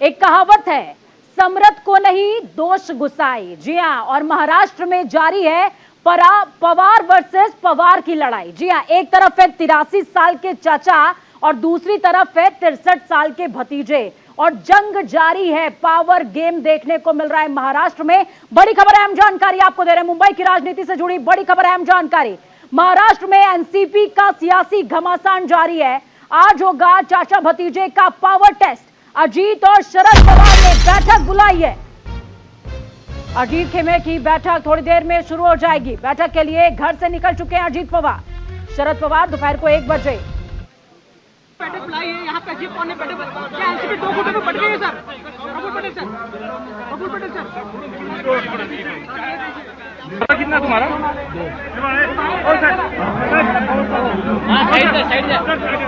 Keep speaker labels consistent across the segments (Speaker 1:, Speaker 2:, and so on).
Speaker 1: एक कहावत है, समरथ को नहीं दोष गुसाई। जी हाँ, और महाराष्ट्र में जारी है पवार वर्सेस पवार की लड़ाई। जी हाँ, एक तरफ है 83 साल के चाचा और दूसरी तरफ है 63 साल के भतीजे, और जंग जारी है। पावर गेम देखने को मिल रहा है महाराष्ट्र में। बड़ी खबर, अहम जानकारी आपको दे रहे हैं। मुंबई की राजनीति से जुड़ी बड़ी खबर, अहम जानकारी। महाराष्ट्र में एनसीपी का सियासी घमासान जारी है। आज होगा चाचा भतीजे का पावर टेस्ट। अजीत और शरद पवार ने बैठक बुलाई है। अजीत खेमे की बैठक थोड़ी देर में शुरू हो जाएगी। बैठक के लिए घर से निकल चुके हैं अजीत पवार। शरद पवार दोपहर को 1 बजे
Speaker 2: बैठक बुलाई है। यहाँ पे अजीत पवार ने बैठक, क्या एनसीपी 2 गुटों में बट गई है sir? Praful Patel sir, Praful Patel sir,
Speaker 3: कितना तुम्हारा?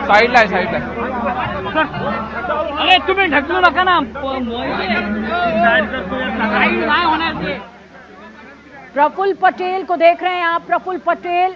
Speaker 3: साइड ला।
Speaker 2: अरे तुम्हें ढकलू नका ना,
Speaker 1: प्रफुल्ल पटेल को देख रहे हैं आप। प्रफुल्ल पटेल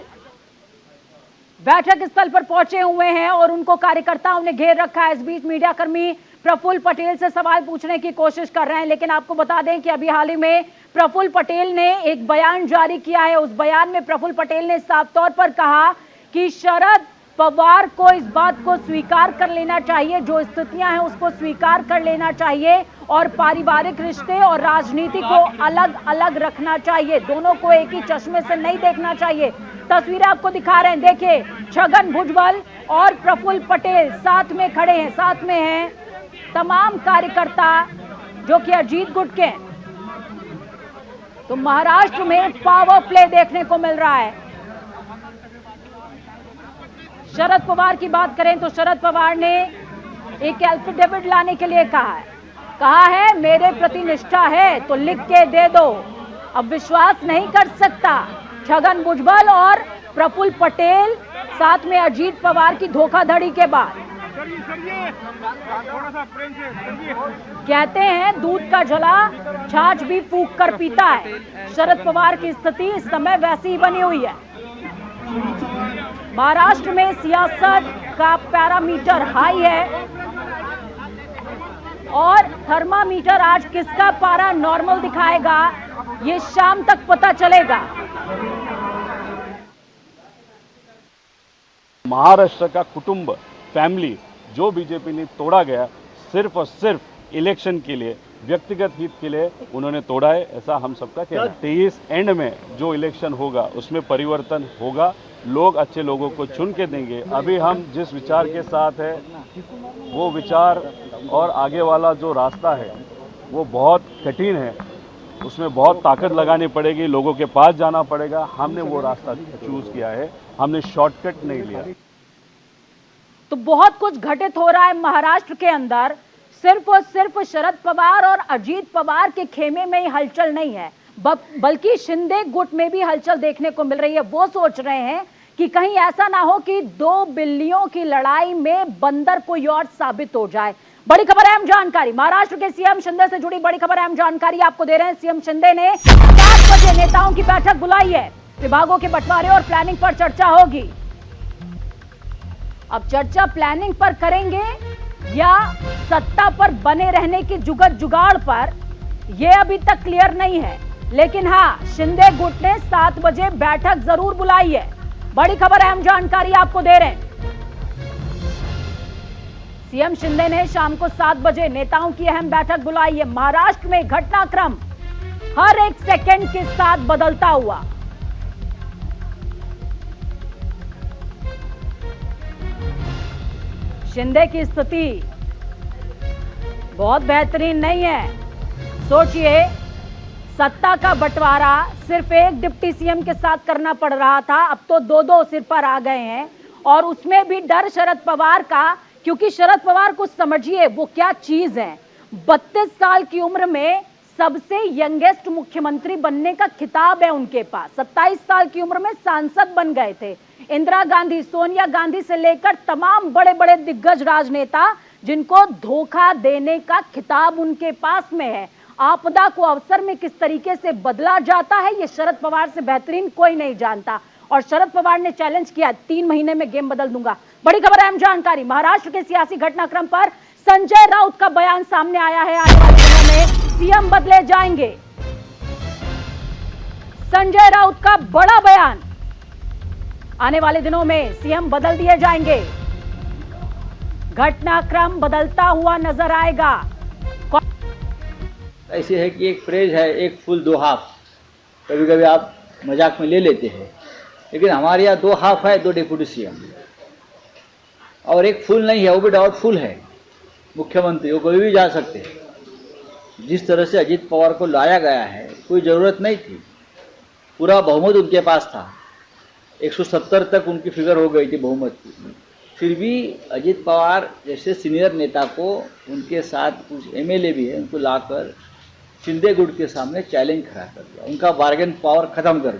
Speaker 1: बैठक स्थल पर पहुंचे हुए हैं और उनको कार्यकर्ताओं ने घेर रखा है। इस बीच मीडिया कर्मी प्रफुल्ल पटेल से सवाल पूछने की कोशिश कर रहे हैं, लेकिन आपको बता दें कि अभी हाल ही में प्रफुल्ल पटेल ने एक बयान जारी किया है। उस बयान में प्रफुल्ल पटेल ने साफ तौर पर कहा कि शरद पवार को इस बात को स्वीकार कर लेना चाहिए, जो स्थितियां हैं उसको स्वीकार कर लेना चाहिए, और पारिवारिक रिश्ते और राजनीति को अलग अलग रखना चाहिए। दोनों को एक ही चश्मे से नहीं देखना चाहिए। तस्वीरें आपको दिखा रहे हैं, देखिए छगन भुजबल और प्रफुल्ल पटेल साथ में खड़े हैं। साथ में हैं तमाम कार्यकर्ता जो कि अजीत गुट के हैं। तो महाराष्ट्र में पावर प्ले देखने को मिल रहा है। शरद पवार की बात करें तो शरद पवार ने एक एफिडेविट लाने के लिए कहा है मेरे प्रति निष्ठा है तो लिख के दे दो। अब विश्वास नहीं कर सकता। छगन भुजबल और प्रफुल्ल पटेल साथ में अजीत पवार की धोखाधड़ी के बाद कहते हैं दूध का जला छाछ भी फूंक कर पीता है। शरद पवार की स्थिति इस समय वैसी ही बनी हुई है। महाराष्ट्र में सियासत का पैरामीटर हाई है और थर्मामीटर आज किसका पारा नॉर्मल दिखाएगा ये शाम तक पता चलेगा।
Speaker 4: महाराष्ट्र का कुटुंब, फैमिली जो बीजेपी ने तोड़ा गया, सिर्फ और सिर्फ इलेक्शन के लिए, व्यक्तिगत हित के लिए उन्होंने तोड़ा है, ऐसा हम सबका कहना है। 23 एंड में जो इलेक्शन होगा उसमें परिवर्तन होगा। लोग अच्छे लोगों को चुन के देंगे। अभी हम जिस विचार के साथ है वो विचार और आगे वाला जो रास्ता है वो बहुत कठिन है। उसमें बहुत ताकत लगानी पड़ेगी, लोगों के पास जाना पड़ेगा। हमने वो रास्ता चूज किया है, हमने शॉर्टकट नहीं लिया।
Speaker 1: तो बहुत कुछ घटित हो रहा है महाराष्ट्र के अंदर। सिर्फ और सिर्फ शरद पवार और अजीत पवार के खेमे में ही हलचल नहीं है, बल्कि शिंदे गुट में भी हलचल देखने को मिल रही है। वो सोच रहे हैं कि कहीं ऐसा ना हो कि 2 बिल्लियों की लड़ाई में बंदर कोई और साबित हो जाए। बड़ी खबर, अहम जानकारी। महाराष्ट्र के सीएम शिंदे से जुड़ी बड़ी खबर, अहम जानकारी आपको दे रहे हैं। सीएम शिंदे ने 7 बजे नेताओं की बैठक बुलाई है। विभागों के बंटवारे और प्लानिंग पर चर्चा होगी। अब चर्चा प्लानिंग पर करेंगे या सत्ता पर बने रहने की जुगत जुगाड़ पर, यह अभी तक क्लियर नहीं है। लेकिन हां, शिंदे गुट ने 7 बजे बैठक जरूर बुलाई है। बड़ी खबर, अहम जानकारी आपको दे रहे हैं। सीएम शिंदे ने शाम को 7 बजे नेताओं की अहम बैठक बुलाई है। महाराष्ट्र में घटनाक्रम हर एक सेकंड के साथ बदलता हुआ। शिंदे की स्थिति बहुत बेहतरीन नहीं है। सोचिए, सत्ता का बंटवारा सिर्फ एक डिप्टी सीएम के साथ करना पड़ रहा था, अब तो 2-2 सिर पर आ गए हैं। और उसमें भी डर शरद पवार का, क्योंकि शरद पवार को समझिए वो क्या चीज है। 32 साल की उम्र में सबसे यंगेस्ट मुख्यमंत्री बनने का खिताब है उनके पास। 27 साल की उम्र में सांसद बन गए थे। इंदिरा गांधी, सोनिया गांधी से लेकर तमाम बड़े बड़े दिग्गज राजनेता जिनको धोखा देने का खिताब उनके पास में है। आपदा को अवसर में किस तरीके से बदला जाता है ये शरद पवार से बेहतरीन कोई नहीं जानता। और शरद पवार ने चैलेंज किया, 3 महीने में गेम बदल दूंगा। बड़ी खबर, अहम जानकारी। महाराष्ट्र के सियासी घटनाक्रम पर संजय राउत का बयान सामने आया है, आने वाले दिनों में सीएम बदले जाएंगे। संजय राउत का बड़ा बयान, आने वाले दिनों में सीएम बदल दिए जाएंगे। घटनाक्रम बदलता हुआ नजर आएगा।
Speaker 5: ऐसे है कि एक फ्रेज है, एक फुल दो हाफ, कभी कभी आप मजाक में ले लेते हैं, लेकिन हमारे यहाँ दो हाफ है, दो डिप्टी सीएम, और एक फुल नहीं है, वो भी डाउटफुल है। मुख्यमंत्री वो कोई भी जा सकते हैं। जिस तरह से अजीत पवार को लाया गया है, कोई ज़रूरत नहीं थी। पूरा बहुमत उनके पास था, 170 तक उनकी फिगर हो गई थी बहुमत की। फिर भी अजीत पवार जैसे सीनियर नेता को, उनके साथ कुछ एमएलए भी है, उनको लाकर शिंदे गुट के सामने चैलेंज खड़ा कर दिया, उनका बार्गेन पावर खत्म कर